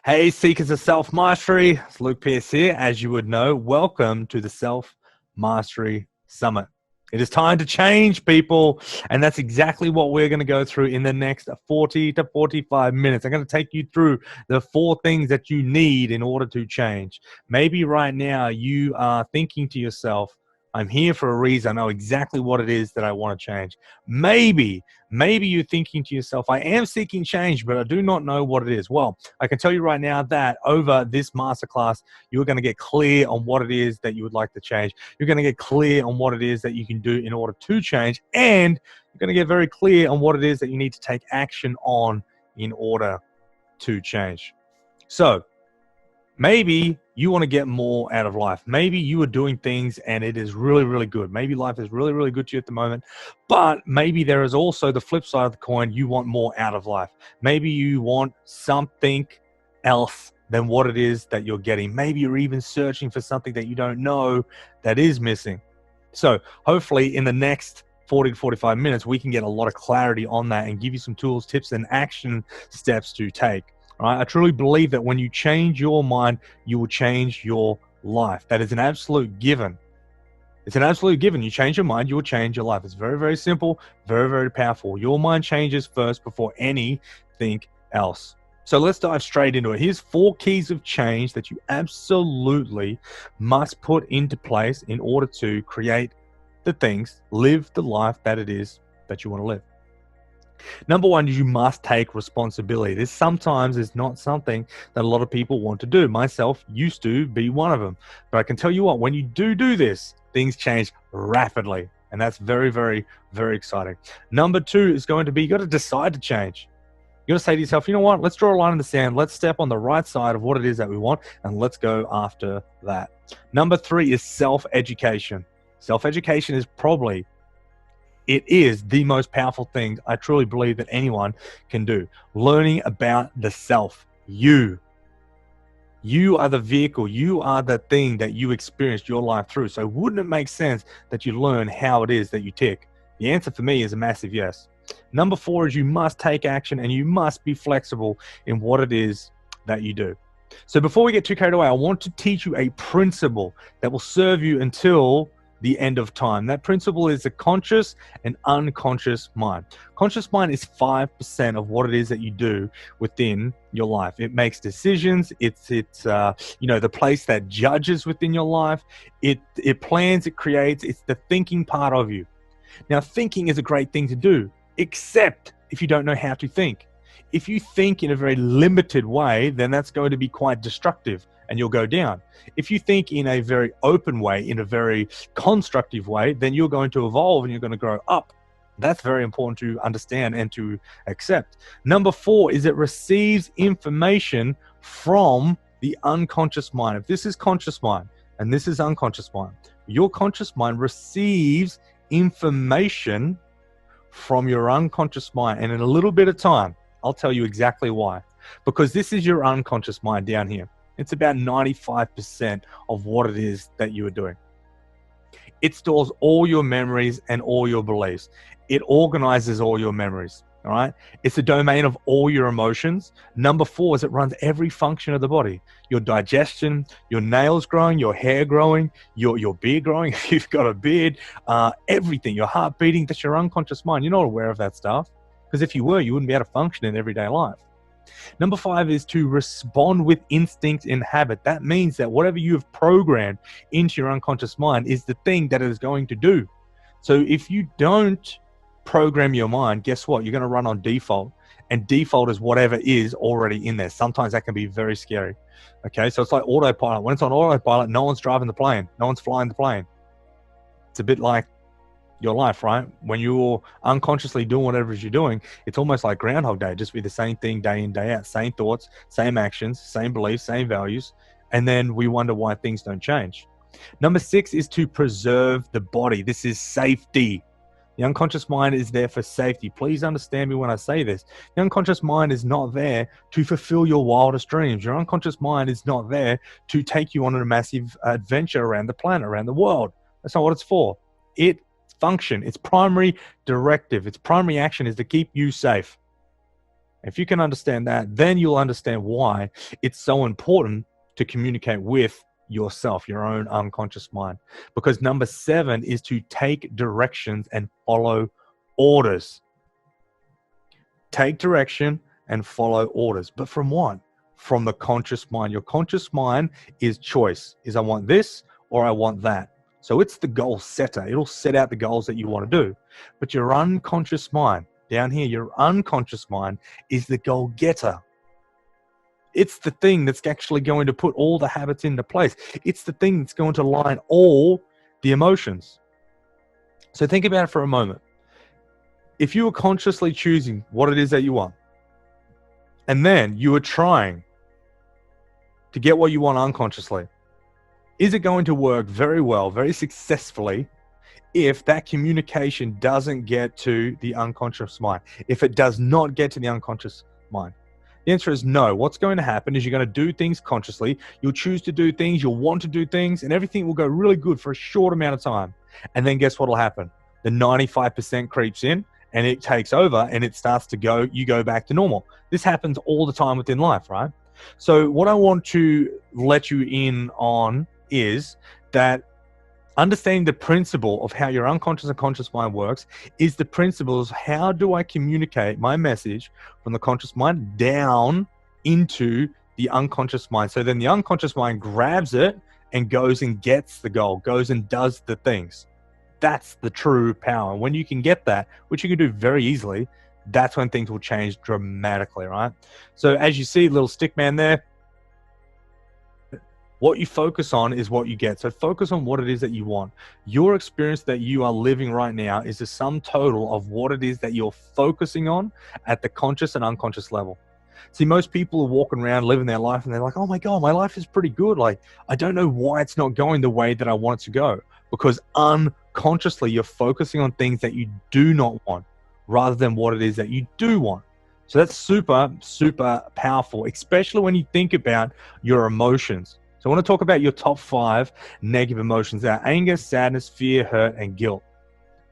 Hey, seekers of self-mastery, it's Luke Pierce here. As you would know, welcome to the Self-Mastery Summit. It is time to change, people, and that's exactly what we're going to go through in the next 40 to 45 minutes. I'm going to take you through the 4 things that you need in order to change. Maybe right now you are thinking to yourself, I'm here for a reason. I know exactly what it is that I want to change. Maybe you're thinking to yourself, I am seeking change, but I do not know what it is. Well, I can tell you right now that over this masterclass, you're going to get clear on what it is that you would like to change. You're going to get clear on what it is that you can do in order to change. And you're going to get very clear on what it is that you need to take action on in order to change. So maybe you want to get more out of life. Maybe you are doing things and it is really, really good. Maybe life is really, really good to you at the moment, but maybe there is also the flip side of the coin. You want more out of life. Maybe you want something else than what it is that you're getting. Maybe you're even searching for something that you don't know that is missing. So hopefully in the next 40 to 45 minutes, we can get a lot of clarity on that and give you some tools, tips, and action steps to take. Right? I truly believe that when you change your mind, you will change your life. That is an absolute given. It's an absolute given. You change your mind, you will change your life. It's very, very simple, very, very powerful. Your mind changes first before anything else. So let's dive straight into it. Here's 4 keys of change that you absolutely must put into place in order to create the things, live the life that it is that you want to live. Number 1 is you must take responsibility. This sometimes is not something that a lot of people want to do. Myself used to be one of them. But I can tell you what, when you do this, things change rapidly. And that's very, very, very exciting. Number 2 is going to be, you got to decide to change. You got to say to yourself, you know what, let's draw a line in the sand. Let's step on the right side of what it is that we want, and let's go after that. Number 3 is self-education. Self-education is probably it is the most powerful thing I truly believe that anyone can do. Learning about the self. You are the vehicle. You are the thing that you experienced your life through. So wouldn't it make sense that you learn how it is that you tick? The answer for me is a massive yes. Number 4 is you must take action and you must be flexible in what it is that you do. So before we get too carried away, I want to teach you a principle that will serve you until the end of time. That principle is the conscious and unconscious mind. Conscious mind is 5% of what it is that you do within your life. It makes decisions. It's the place that judges within your life. It plans, it creates. It's the thinking part of you. Now, thinking is a great thing to do, except if you don't know how to think. If you think in a very limited way, then that's going to be quite destructive and you'll go down. If you think in a very open way, in a very constructive way, then you're going to evolve and you're going to grow up. That's very important to understand and to accept. Number 4 is it receives information from the unconscious mind. If this is conscious mind and this is unconscious mind, your conscious mind receives information from your unconscious mind. And in a little bit of time, I'll tell you exactly why. Because this is your unconscious mind down here. It's about 95% of what it is that you are doing. It stores all your memories and all your beliefs. It organizes all your memories, all right? It's the domain of all your emotions. Number 4 is it runs every function of the body. Your digestion, your nails growing, your hair growing, your beard growing, if you've got a beard, everything, your heart beating, that's your unconscious mind. You're not aware of that stuff. Because if you were, you wouldn't be able to function in everyday life. Number 5 is to respond with instinct and habit. That means that whatever you have programmed into your unconscious mind is the thing that it is going to do. So if you don't program your mind, guess what? You're going to run on default. And default is whatever is already in there. Sometimes that can be very scary. Okay, so it's like autopilot. When it's on autopilot, no one's driving the plane. No one's flying the plane. It's a bit like your life, right? When you're unconsciously doing whatever you're doing, it's almost like Groundhog Day, just be the same thing day in, day out, same thoughts, same actions, same beliefs, same values. And then we wonder why things don't change. Number 6 is to preserve the body. This is safety. The unconscious mind is there for safety. Please understand me when I say this. The unconscious mind is not there to fulfill your wildest dreams. Your unconscious mind is not there to take you on a massive adventure around the planet, around the world. That's not what it's for. Its primary directive, its primary action is to keep you safe. If you can understand that, then you'll understand why it's so important to communicate with yourself, your own unconscious mind. Because number 7 is to take directions and follow orders. Take direction and follow orders. But from what? From the conscious mind. Your conscious mind is choice. Is I want this or I want that. So it's the goal setter. It'll set out the goals that you want to do. But your unconscious mind, down here, your unconscious mind is the goal getter. It's the thing that's actually going to put all the habits into place. It's the thing that's going to align all the emotions. So think about it for a moment. If you were consciously choosing what it is that you want, and then you were trying to get what you want unconsciously, is it going to work very well, very successfully, if that communication doesn't get to the unconscious mind? If it does not get to the unconscious mind? The answer is no. What's going to happen is you're going to do things consciously. You'll choose to do things. You'll want to do things, and everything will go really good for a short amount of time. And then guess what will happen? The 95% creeps in, and it takes over, and it starts to go, you go back to normal. This happens all the time within life, right? So what I want to let you in on is that understanding the principle of how your unconscious and conscious mind works is the principles. How do I communicate my message from the conscious mind down into the unconscious mind? So then the unconscious mind grabs it and goes and gets the goal, goes and does the things. That's the true power. When you can get that, which you can do very easily, that's when things will change dramatically, right? So as you see, little stick man there, what you focus on is what you get. So focus on what it is that you want. Your experience that you are living right now is the sum total of what it is that you're focusing on at the conscious and unconscious level. See, most people are walking around living their life and they're like, oh my God, my life is pretty good. Like, I don't know why it's not going the way that I want it to go. Because unconsciously, you're focusing on things that you do not want rather than what it is that you do want. So that's super, super powerful, especially when you think about your emotions. So I want to talk about your top 5 negative emotions. They are anger, sadness, fear, hurt, and guilt.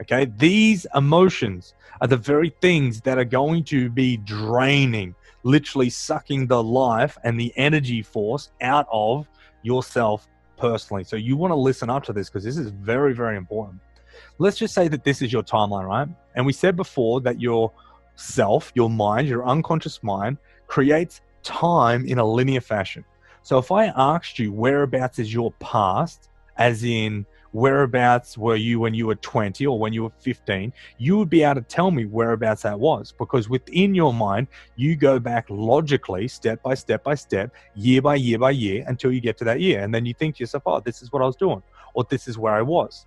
Okay, these emotions are the very things that are going to be draining, literally sucking the life and the energy force out of yourself personally. So you want to listen up to this because this is very, very important. Let's just say that this is your timeline, right? And we said before that your self, your mind, your unconscious mind creates time in a linear fashion. So if I asked you whereabouts is your past, as in whereabouts were you when you were 20 or when you were 15, you would be able to tell me whereabouts that was, because within your mind, you go back logically, step by step by step, year by year by year, until you get to that year. And then you think to yourself, oh, this is what I was doing, or this is where I was.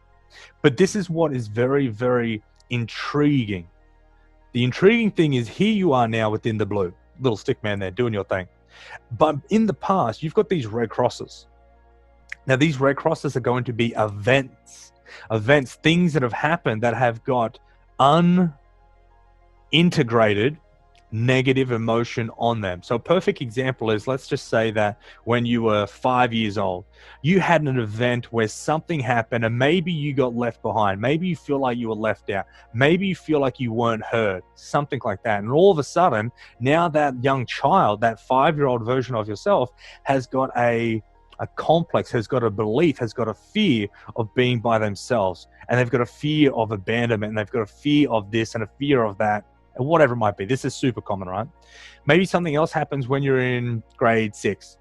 But this is what is very, very intriguing. The intriguing thing is here you are now within the blue, little stick man there doing your thing. But in the past, you've got these red crosses. Now, these red crosses are going to be events, things that have happened that have got unintegrated negative emotion on them. So a perfect example is, let's just say that when you were 5 years old, you had an event where something happened and maybe you got left behind. Maybe you feel like you were left out. Maybe you feel like you weren't heard, something like that. And all of a sudden, now that young child, that 5-year-old version of yourself has got a complex, has got a belief, has got a fear of being by themselves. And they've got a fear of abandonment, and they've got a fear of this and a fear of that, and whatever it might be. This is super common, right? Maybe something else happens when you're in grade 6.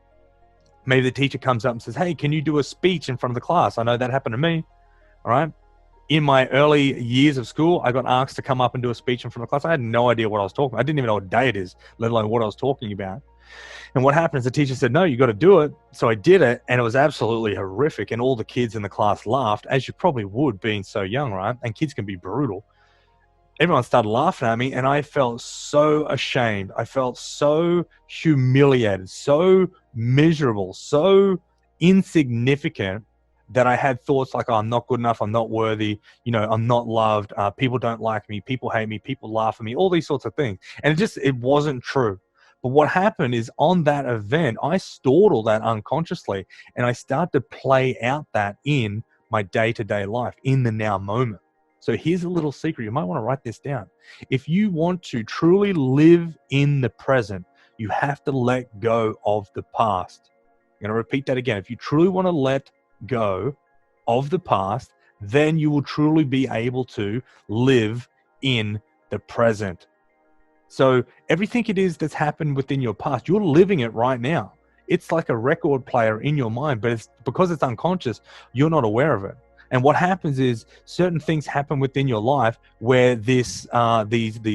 Maybe the teacher comes up and says, hey, can you do a speech in front of the class? I know that happened to me, all right? In my early years of school, I got asked to come up and do a speech in front of the class. I had no idea what I was talking about. I didn't even know what day it is, let alone what I was talking about. And what happened is the teacher said, no, you got to do it. So I did it, and it was absolutely horrific. And all the kids in the class laughed, as you probably would being so young, right? And kids can be brutal. Everyone started laughing at me, and I felt so ashamed. I felt so humiliated, so miserable, so insignificant that I had thoughts like, oh, I'm not good enough, I'm not worthy, I'm not loved, people don't like me, people hate me, people laugh at me, all these sorts of things. And it wasn't true. But what happened is, on that event, I stored all that unconsciously, and I started to play out that in my day-to-day life, in the now moment. So here's a little secret. You might want to write this down. If you want to truly live in the present, you have to let go of the past. I'm going to repeat that again. If you truly want to let go of the past, then you will truly be able to live in the present. So everything it is that's happened within your past, you're living it right now. It's like a record player in your mind, but it's because it's unconscious, you're not aware of it. And what happens is certain things happen within your life where these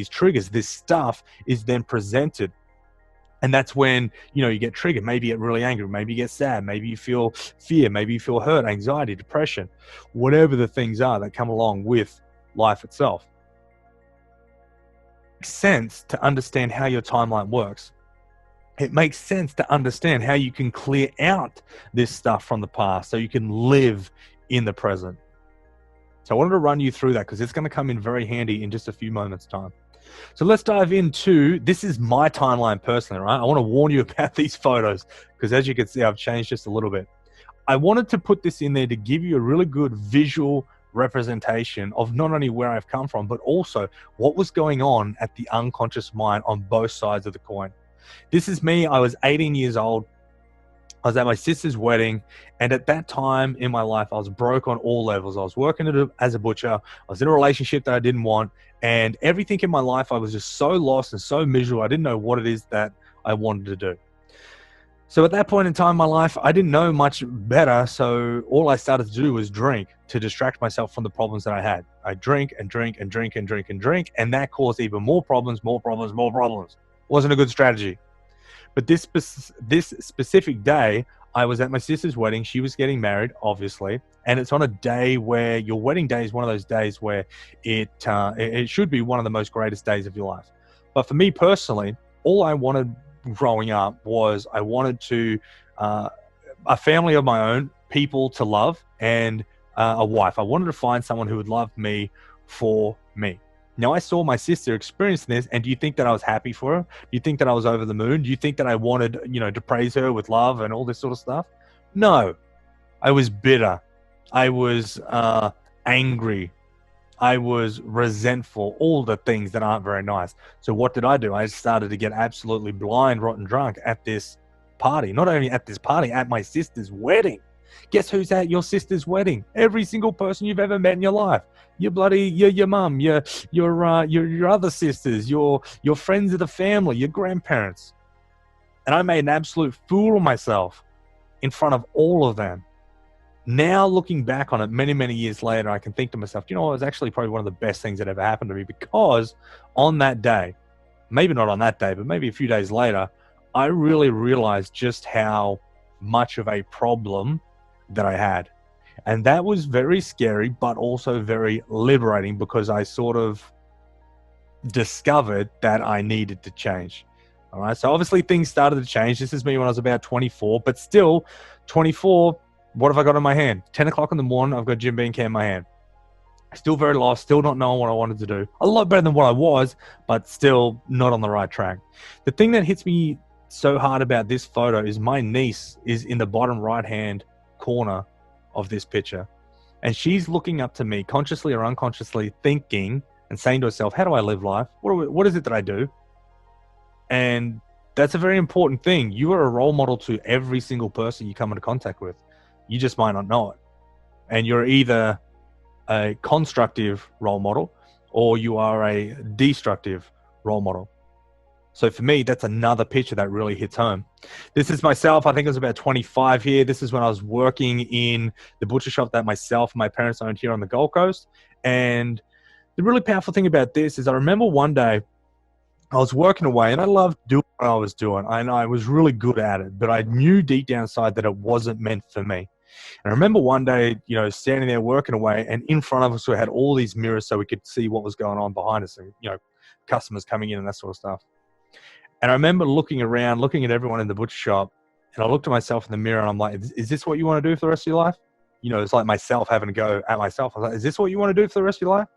triggers, this stuff is then presented. And that's when, you get triggered. Maybe you get really angry. Maybe you get sad. Maybe you feel fear. Maybe you feel hurt, anxiety, depression, whatever the things are that come along with life itself. It makes sense to understand how your timeline works. It makes sense to understand how you can clear out this stuff from the past so you can live in the present. So I wanted to run you through that because it's going to come in very handy in just a few moments' time. So let's dive into, this is my timeline personally, right? I want to warn you about these photos because as you can see, I've changed just a little bit. I wanted to put this in there to give you a really good visual representation of not only where I've come from, but also what was going on at the unconscious mind on both sides of the coin. This is me. I was 18 years old. I was at my sister's wedding, and at that time in my life, I was broke on all levels. I was working as a butcher. I was in a relationship that I didn't want, and everything in my life, I was just so lost and so miserable. I didn't know what it is that I wanted to do. So at that point in time in my life, I didn't know much better, so all I started to do was drink to distract myself from the problems that I had. I drink and drink and drink and drink and drink, and that caused even more problems. Wasn't a good strategy. But this specific day, I was at my sister's wedding. She was getting married, obviously. And it's on a day where your wedding day is one of those days where it should be one of the most greatest days of your life. But for me personally, all I wanted growing up was I wanted to, a family of my own, people to love, and a wife. I wanted to find someone who would love me for me. Now, I saw my sister experiencing this, and do you think that I was happy for her? Do you think that I was over the moon? Do you think that I wanted, to praise her with love and all this sort of stuff? No. I was bitter. I was angry. I was resentful, all the things that aren't very nice. So what did I do? I started to get absolutely blind, rotten drunk at this party. Not only at this party, at my sister's wedding. Guess who's at your sister's wedding? Every single person you've ever met in your life. Your mum, your other sisters, your friends of the family, your grandparents. And I made an absolute fool of myself in front of all of them. Now looking back on it many, many years later, I can think to myself, it was actually probably one of the best things that ever happened to me, because on that day, maybe not on that day, but maybe a few days later, I really realized just how much of a problem that I had. And that was very scary, but also very liberating, because I sort of discovered that I needed to change. All right. So obviously things started to change. This is me when I was about 24, but still 24. What have I got in my hand? 10 o'clock in the morning, I've got Jim Beam Can in my hand. Still very lost, still not knowing what I wanted to do. A lot better than what I was, but still not on the right track. The thing that hits me so hard about this photo is my niece is in the bottom right-hand corner of this picture. And she's looking up to me, consciously or unconsciously, thinking and saying to herself, how do I live life? What is it that I do? And that's a very important thing. You are a role model to every single person you come into contact with. You just might not know it. And you're either a constructive role model or you are a destructive role model. So for me, that's another picture that really hits home. This is myself. I think I was about 25 here. This is when I was working in the butcher shop that myself and my parents owned here on the Gold Coast. And the really powerful thing about this is I remember one day I was working away and I loved doing what I was doing. And I was really good at it, but I knew deep down inside that it wasn't meant for me. And I remember one day, standing there working away, and in front of us we had all these mirrors so we could see what was going on behind us, and customers coming in and that sort of stuff. And I remember looking around, looking at everyone in the butcher shop, and I looked at myself in the mirror and I'm like, is this what you want to do for the rest of your life? It's like myself having to go at myself. I was like, is this what you want to do for the rest of your life?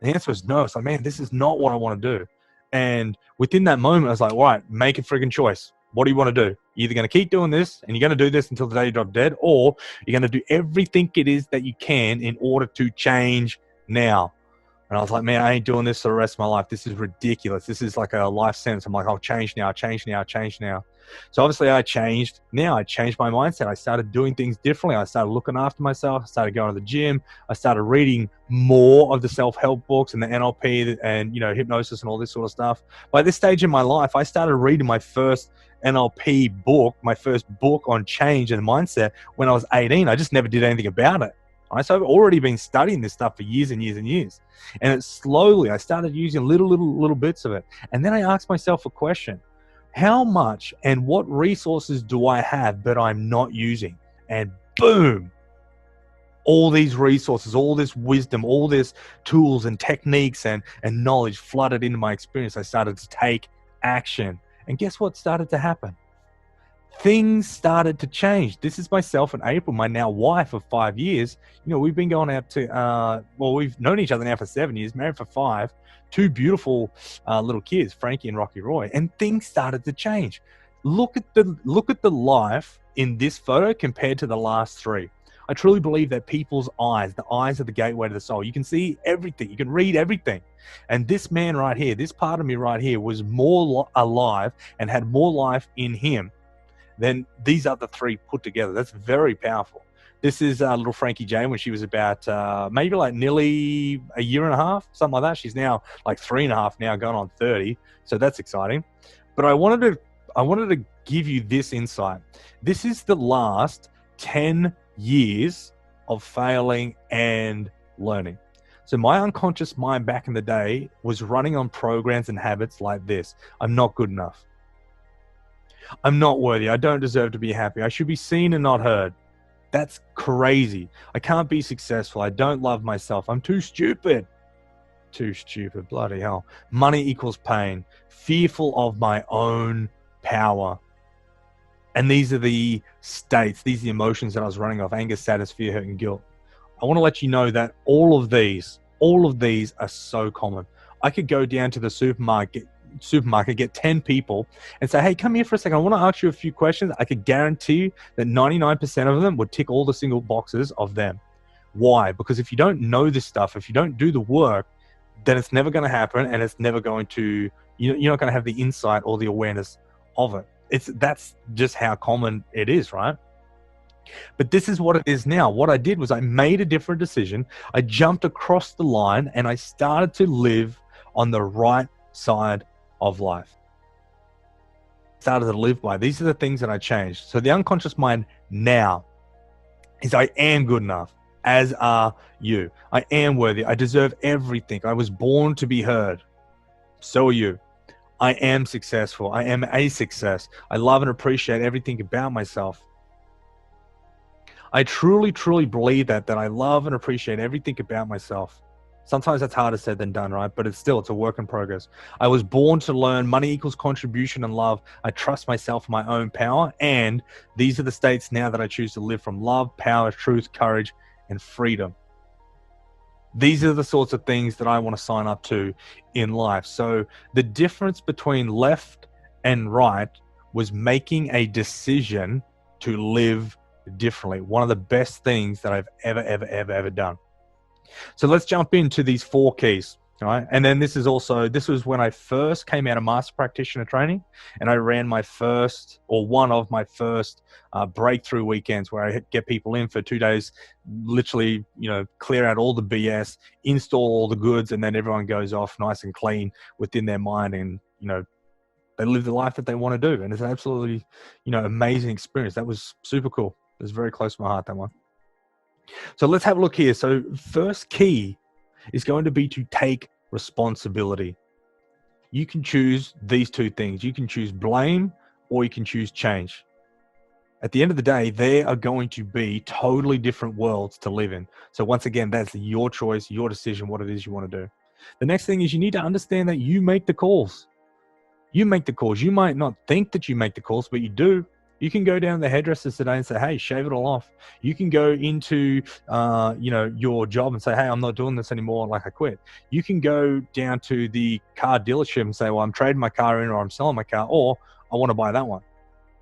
And the answer was no. It's like, man, this is not what I want to do. And within that moment, I was like, all right, make a freaking choice. What do you want to do? You're either going to keep doing this and you're going to do this until the day you drop dead, or you're going to do everything it is that you can in order to change now. And I was like, man, I ain't doing this for the rest of my life. This is ridiculous. This is like a life sentence. I'm like, I'll change now, change now, change now. So obviously I changed now. I changed my mindset. I started doing things differently. I started looking after myself. I started going to the gym. I started reading more of the self-help books and the NLP and, hypnosis and all this sort of stuff. By this stage in my life, I started reading my first NLP book, my first book on change and mindset when I was 18. I just never did anything about it. Right? So I've already been studying this stuff for years and years and years. And it slowly, I started using little bits of it. And then I asked myself a question. How much and what resources do I have that I'm not using? And boom, all these resources, all this wisdom, all this tools and techniques and knowledge flooded into my experience. I started to take action. And guess what started to happen? Things started to change. This is myself and April, my now wife of 5 years. We've been going out to, we've known each other now for 7 years, married for 5, 2 beautiful little kids, Frankie and Rocky Roy, and things started to change. Look at the life in this photo compared to the last 3. I truly believe that people's eyes, the eyes are the gateway to the soul. You can see everything. You can read everything. And this man right here, this part of me right here was more alive and had more life in him than these other 3 put together. That's very powerful. This is little Frankie Jane when she was about maybe like nearly a year and a half, something like that. She's now like 3.5 now, going on 30. So that's exciting. But I wanted to give you this insight. This is the last 10 years of failing and learning. So my unconscious mind back in the day was running on programs and habits like this. I'm not good enough. I'm not worthy. I don't deserve to be happy. I should be seen and not heard. That's crazy. I can't be successful. I don't love myself. I'm too stupid. Too stupid. Bloody hell. Money equals pain. Fearful of my own power. And these are the states, these are the emotions that I was running off: anger, sadness, fear, hurt, and guilt. I want to let you know that all of these are so common. I could go down to the supermarket, get 10 people and say, hey, come here for a second. I want to ask you a few questions. I could guarantee you that 99% of them would tick all the single boxes of them. Why? Because if you don't know this stuff, if you don't do the work, then it's never going to happen, and it's never going to, you're not going to have the insight or the awareness of it. That's just how common it is, right? But this is what it is now. What I did was I made a different decision. I jumped across the line and I started to live on the right side of life. Started to live by. These are the things that I changed. So the unconscious mind now is I am good enough, as are you. I am worthy. I deserve everything. I was born to be heard. So are you. I am successful. I am a success. I love and appreciate everything about myself. I truly believe that I love and appreciate everything about myself. Sometimes that's harder said than done, right? But it's a work in progress. I was born to learn. Money equals contribution and love. I trust myself, my own power. And these are the states now that I choose to live from: love, power, truth, courage, and freedom. These are the sorts of things that I want to sign up to in life. So the difference between left and right was making a decision to live differently. One of the best things that I've ever done. So let's jump into these 4 keys. All right. And then this was when I first came out of master practitioner training, and I ran one of my first breakthrough weekends, where I get people in for 2 days, literally, clear out all the BS, install all the goods, and then everyone goes off nice and clean within their mind, and, they live the life that they want to do. And it's an absolutely, amazing experience. That was super cool. It was very close to my heart, that one. So let's have a look here. So first key is going to be to take responsibility. You can choose these 2 things. You can choose blame, or you can choose change. At the end of the day, there are going to be totally different worlds to live in. So once again, that's your choice, your decision, what it is you want to do. The next thing is you need to understand that you make the calls. You make the calls. You might not think that you make the calls, but you do. You can go down to the hairdressers today and say, hey, shave it all off. You can go into, your job and say, hey, I'm not doing this anymore. Like, I quit. You can go down to the car dealership and say, well, I'm trading my car in, or I'm selling my car, or I want to buy that one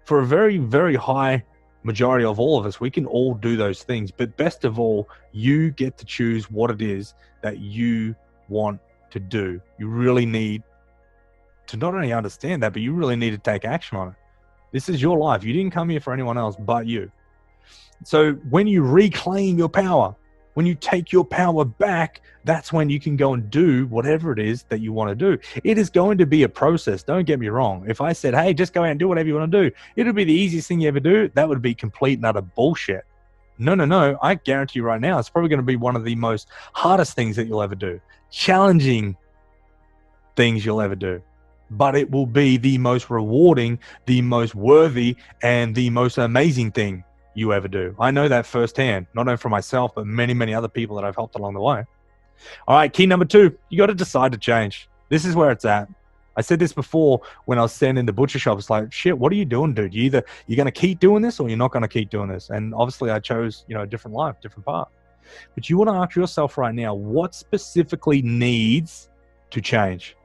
for a very, very high majority of all of us, we can all do those things. But best of all, you get to choose what it is that you want to do. You really need to not only understand that, but you really need to take action on it. This is your life. You didn't come here for anyone else but you. So when you reclaim your power, when you take your power back, that's when you can go and do whatever it is that you want to do. It is going to be a process. Don't get me wrong. If I said, hey, just go out and do whatever you want to do, it'll be the easiest thing you ever do. That would be complete and utter bullshit. No. I guarantee you right now, it's probably going to be one of the most hardest things that you'll ever do. Challenging things you'll ever do. But it will be the most rewarding, the most worthy, and the most amazing thing you ever do. I know that firsthand, not only for myself, but many, many other people that I've helped along the way. All right, key number 2, you got to decide to change. This is where it's at. I said this before when I was standing in the butcher shop. It's like, shit, what are you doing, dude? You're going to keep doing this or you're not going to keep doing this. And obviously I chose, a different life, different path. But you want to ask yourself right now, what specifically needs to change?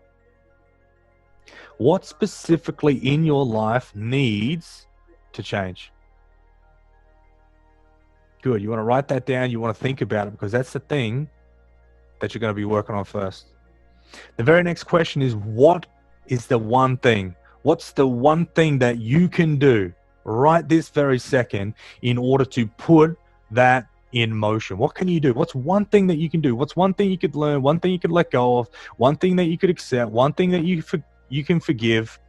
What specifically in your life needs to change? Good. You want to write that down. You want to think about it because that's the thing that you're going to be working on first. The very next question is, what is the one thing? What's the one thing that you can do right this very second in order to put that in motion? What can you do? What's one thing that you can do? What's one thing you could learn? One thing you could let go of? One thing that you could accept? One thing that you can forgive?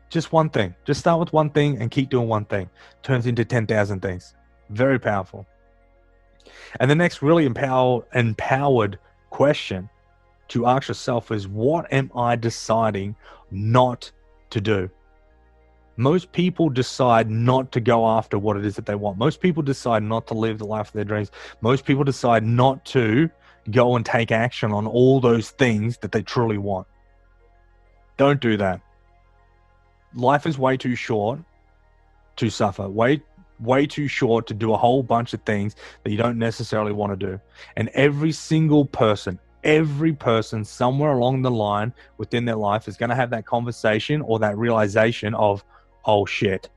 Just one thing. Just start with one thing and keep doing one thing. Turns into 10,000 things. Very powerful. And the next really empowered question to ask yourself is, what am I deciding not to do? Most people decide not to go after what it is that they want. Most people decide not to live the life of their dreams. Most people decide not to go and take action on all those things that they truly want. Don't do that. Life is way too short to suffer. Way too short to do a whole bunch of things that you don't necessarily want to do. And every person somewhere along the line within their life is going to have that conversation or that realization of, oh shit,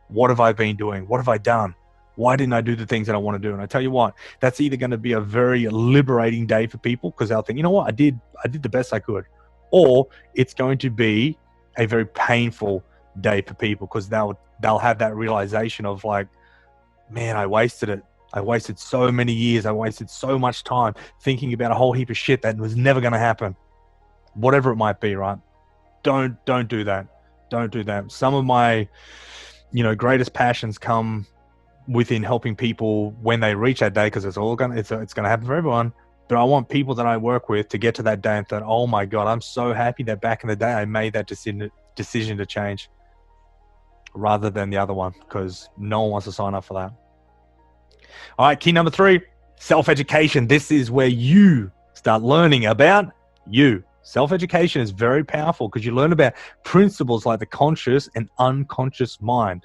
what have I been doing? What have I done? Why didn't I do the things that I want to do? And I tell you what, that's either going to be a very liberating day for people because they'll think, you know what, I did the best I could. Or it's going to be a very painful day for people because they'll have that realization of like, man, I wasted it. I wasted so many years. I wasted so much time thinking about a whole heap of shit that was never going to happen. Whatever it might be, right? Don't do that. Don't do that. Some of my, greatest passions come within helping people when they reach that day because it's going to happen for everyone. But I want people that I work with to get to that day and think, oh my God, I'm so happy that back in the day I made that decision to change rather than the other one because no one wants to sign up for that. All right, key number 3, self-education. This is where you start learning about you. Self-education is very powerful because you learn about principles like the conscious and unconscious mind.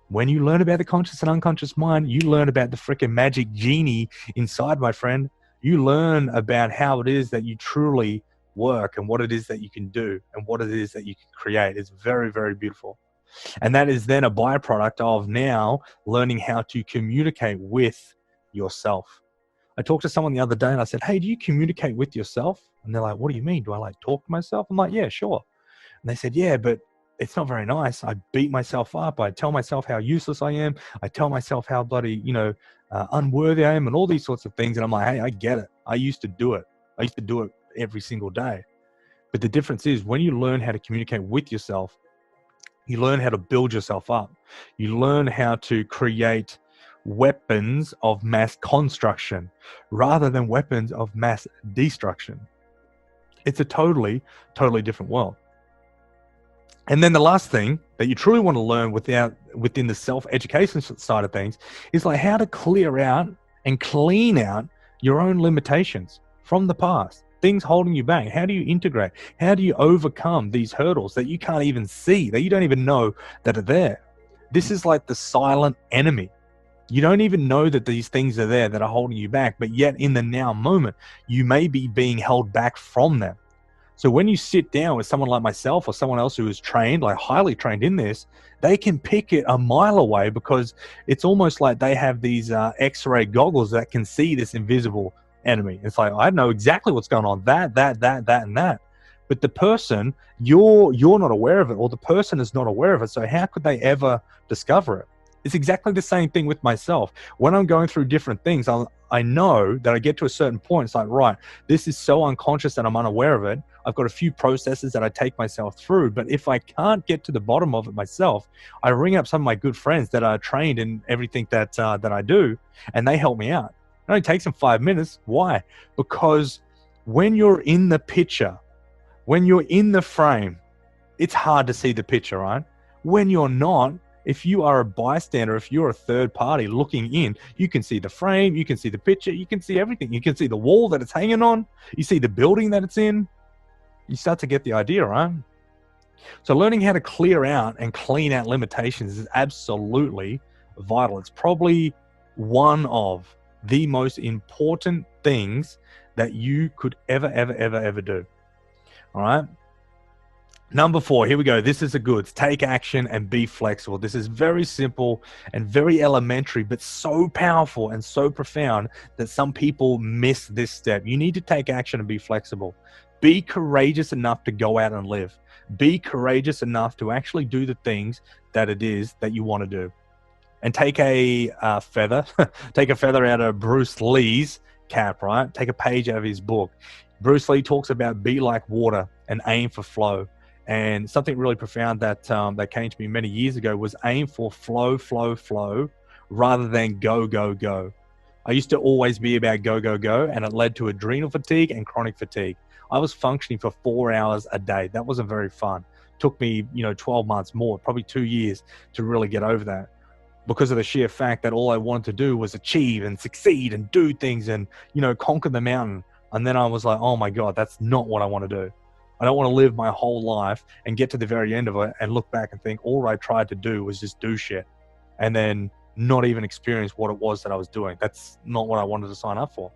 When you learn about the conscious and unconscious mind, you learn about the freaking magic genie inside, my friend. You learn about how it is that you truly work and what it is that you can do and what it is that you can create. It's very, very beautiful. And that is then a byproduct of now learning how to communicate with yourself. I talked to someone the other day and I said, hey, do you communicate with yourself? And they're like, what do you mean? Do I talk to myself? I'm like, yeah, sure. And they said, yeah, but it's not very nice. I beat myself up. I tell myself how useless I am. I tell myself how bloody, unworthy I am and all these sorts of things. And I'm like, hey, I get it. I used to do it. I used to do it every single day. But the difference is when you learn how to communicate with yourself, you learn how to build yourself up. You learn how to create weapons of mass construction rather than weapons of mass destruction. It's a totally, totally different world. And then the last thing that you truly want to learn within the self-education side of things is how to clear out and clean out your own limitations from the past. Things holding you back. How do you integrate? How do you overcome these hurdles that you can't even see, that you don't even know that are there? This is like the silent enemy. You don't even know that these things are there that are holding you back, but yet in the now moment, you may be being held back from them. So when you sit down with someone like myself or someone else who is trained, like highly trained in this, they can pick it a mile away, because it's almost like they have these X-ray goggles that can see this invisible enemy. It's like, I know exactly what's going on, that, and that. But the person, you're not aware of it, or the person is not aware of it. So how could they ever discover it? It's exactly the same thing with myself. When I'm going through different things, I know that I get to a certain point. It's like, right, this is so unconscious that I'm unaware of it. I've got a few processes that I take myself through. But if I can't get to the bottom of it myself, I ring up some of my good friends that are trained in everything that I do, and they help me out. It only takes them 5 minutes. Why? Because when you're in the picture, when you're in the frame, it's hard to see the picture, right? When you're not, if you are a bystander, if you're a third party looking in, you can see the frame, you can see the picture, you can see everything. You can see the wall that it's hanging on, you see the building that it's in. You start to get the idea, right? So learning how to clear out and clean out limitations is absolutely vital. It's probably one of the most important things that you could ever do. All right. Number 4, here we go. This is the goods. Take action and be flexible. This is very simple and very elementary, but so powerful and so profound that some people miss this step. You need to take action and be flexible. Be courageous enough to go out and live. Be courageous enough to actually do the things that it is that you want to do. And take a feather, take a feather out of Bruce Lee's cap, right? Take a page out of his book. Bruce Lee talks about be like water and aim for flow. And something really profound that that came to me many years ago was aim for flow, rather than go. I used to always be about go, and it led to adrenal fatigue and chronic fatigue. I was functioning for 4 hours a day. That wasn't very fun. Took me, 12 months more, probably 2 years to really get over that, because of the sheer fact that all I wanted to do was achieve and succeed and do things and, conquer the mountain. And then I was like, oh my God, that's not what I want to do. I don't want to live my whole life and get to the very end of it and look back and think all I tried to do was just do shit and then not even experience what it was that I was doing. That's not what I wanted to sign up for.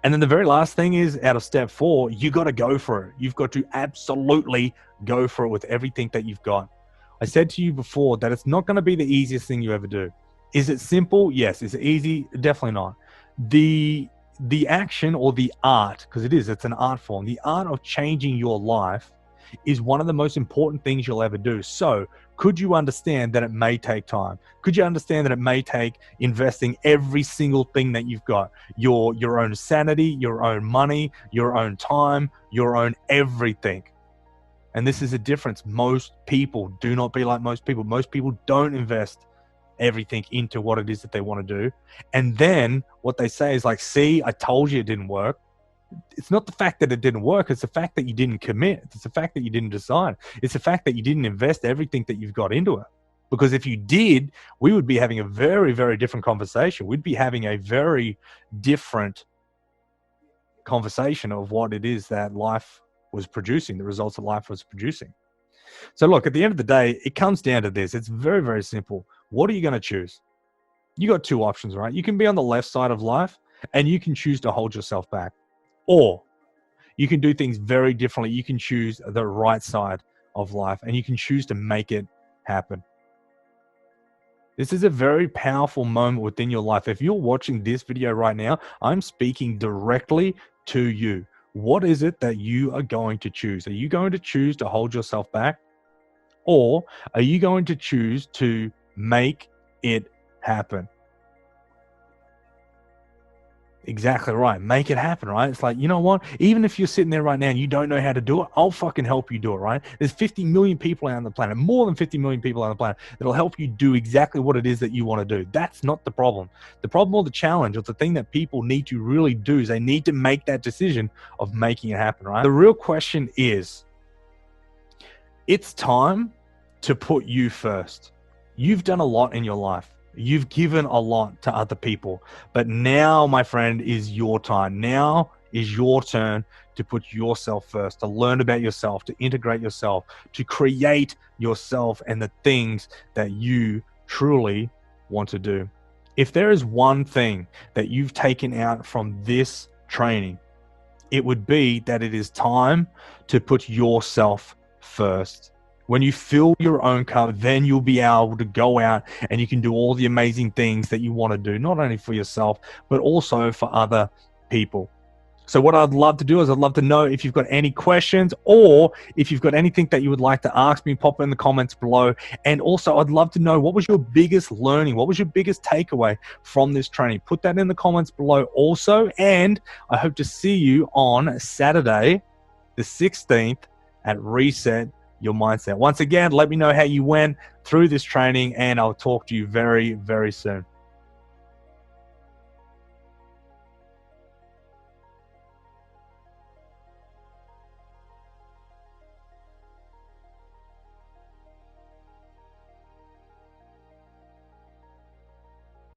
And then the very last thing is, out of step 4, you got to go for it. You've got to absolutely go for it with everything that you've got. I said to you before that it's not going to be the easiest thing you ever do. Is it simple? Yes. Is it easy? Definitely not. The action, or the art, because it's an art form, the art of changing your life is one of the most important things you'll ever do. So could you understand that it may take time? Could you understand that it may take investing every single thing that you've got, your own sanity, your own money, your own time, your own everything? And this is a difference. Most people do not be like most people. Most people don't invest everything into what it is that they want to do. And then what they say is like, see, I told you it didn't work. It's not the fact that it didn't work. It's the fact that you didn't commit. It's the fact that you didn't decide. It's the fact that you didn't invest everything that you've got into it. Because if you did, we would be having a very, very different conversation. We'd be having a very different conversation of what it is that life was producing, the results that life was producing. So look, at the end of the day, it comes down to this. It's very, very simple. What are you going to choose? You got 2 options, right? You can be on the left side of life and you can choose to hold yourself back. Or you can do things very differently. You can choose the right side of life and you can choose to make it happen. This is a very powerful moment within your life. If you're watching this video right now, I'm speaking directly to you. What is it that you are going to choose? Are you going to choose to hold yourself back? Or are you going to choose to make it happen? Exactly right. Make it happen, right? It's like, you know what? Even if you're sitting there right now and you don't know how to do it, I'll fucking help you do it, right? There's 50 million people out on the planet, more than 50 million people on the planet that'll help you do exactly what it is that you want to do. That's not the problem. The problem or the challenge or the thing that people need to really do is they need to make that decision of making it happen, right? The real question is, it's time to put you first. You've done a lot in your life. You've given a lot to other people, but now, my friend, is your time. Now is your turn to put yourself first, to learn about yourself, to integrate yourself, to create yourself and the things that you truly want to do. If there is one thing that you've taken out from this training, it would be that it is time to put yourself first. When you fill your own cup, then you'll be able to go out and you can do all the amazing things that you want to do, not only for yourself, but also for other people. So what I'd love to do is I'd love to know if you've got any questions, or if you've got anything that you would like to ask me, pop it in the comments below. And also I'd love to know, what was your biggest learning? What was your biggest takeaway from this training? Put that in the comments below also. And I hope to see you on Saturday, the 16th at Reset Your Mindset. Once again, let me know how you went through this training, and I'll talk to you very, very soon.